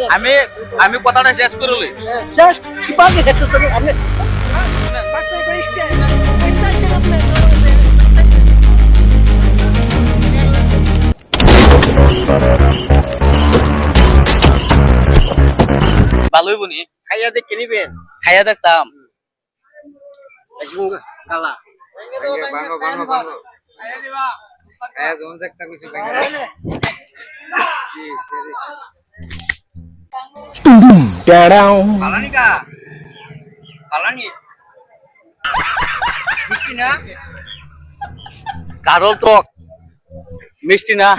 আমি আমি কথাটা শেষ করলি শেষ সিপাহি হেতু তুমি আপনি ভালোই বনি খাইয়া দেখে নিবেন খাইয়া দেখতাম কালা বাংলো বাংলো বাংলো আয়া জোন দেখতা কইছি বাংলো পালানি কা পালানি মিষ্টি না কারল টক মিষ্টি না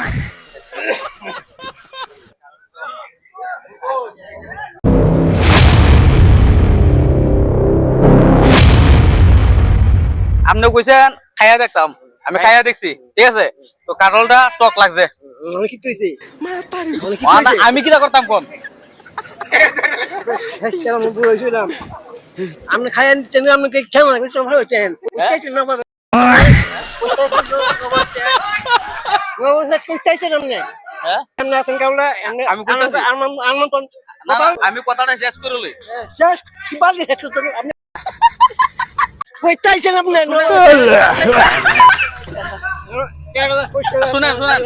আপনি কইছেন খাইয়া দেখতাম আমি খাইয়া দেখছি ঠিক আছে তো কারলটা টক লাগছে মানে কি তুইছে আমি কিটা করতাম কোন কেমন বুঝছিলাম আপনি খাইয়া দিচ্ছেন আপনি কেমন কেমন ভালো হচ্ছেন না পাবে কইতেছেন আপনি হ্যাঁ আপনি আছেন কাউলা আমি কইতাছি। না, না, আমি কথাটা শেষ করলি শেষ সিপাহি হেতু তুমি আপনি কইতেছেন আপনি শুনেন শুনেন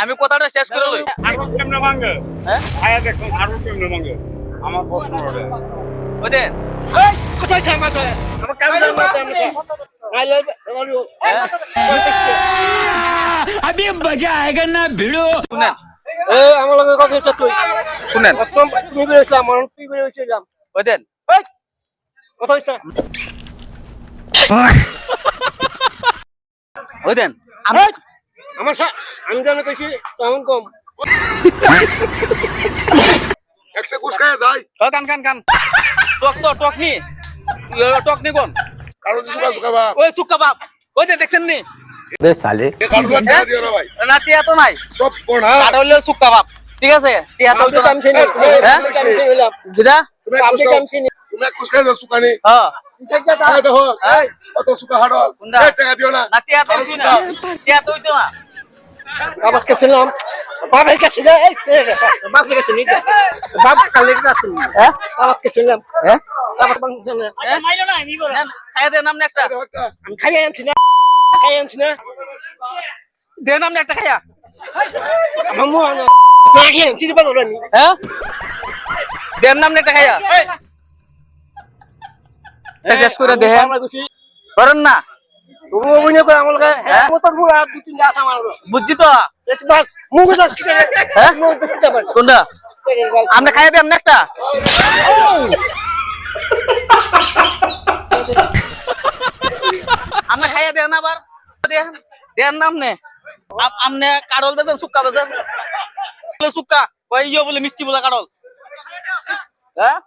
আমি কথাটা শেষ করলি কেমনে ভাঙে হ্যাঁ আয়া দেখুন আর কেমনে ভাঙে আমার প্রশ্ন ওটা ওই দেন কোথায় ছাই মাছ আমার কামড় মাছ আমি আইলে সবাই अभी मजा आएगा ना भिड़ो। শুনেন এ আমার লগে কথা হচ্ছে তুই শুনেন তুই বেরিয়েছিলাম আমার তুই বেরিয়েছিলাম ওই দেন কথা হচ্ছে ওই দেন আমার আমি জানো কইছি তেমন কম একটা কুছ খায় যায় কান কান কান টক নি টক নি কোন কারণ সুকা সুকা বাপ ওই সুক্কা বাপ ওই দেন দেখছেন নি এ কারণ টাকা দিও না ভাই না টিয়া তো নাই সব কোন আর হইলো সুক্কা বাপ ঠিক আছে টিয়া তো আমি কামছি না হ্যাঁ? কামছি হইলাম যেটা তুমি আমি কামছি না তুমি কুছ খায় যাও সুকানি হ্যাঁ আয় দেখো কত সুকা হাড়ো কোনটা? টাকা দিও না না টিয়া তো হইতো না টিয়া তো হইতো না বাবার কাছে নাম বাবার কাছে না এই বাবার কাছে নিতে বাবা কালে কাছে হ্যাঁ বাবার কাছে নাম হ্যাঁ বাবার কাছে না মাইলো না আমি বড় খাইয়া দেন নামনে একটা দেখো একটা আমি খাইয়া আনছি না খাইয়া আনছি না দেন নামনে একটা খাইয়া আমার মু না খাইয়া আনছি বাবা রানি হ্যাঁ দেন নামনে একটা খাইয়া শেষ করে দেখেন করেন না তুমি অভিনয় করে আমার লগে হ্যাঁ মতন মুলা দুই তিনটা আছে আমার বুঝছি তো এত বাস মুখ দাস কি করে হ্যাঁ? মুখ দাস কি করে কোনটা আপনি খাইয়া দেন একটা আপনি খাইয়া দেন আবার দেন নামনে আপনি কারল বেছেন সুক্কা বেছেন সুক্কা ওই ইয়ে বলে মিষ্টি বলে কারল হ্যাঁ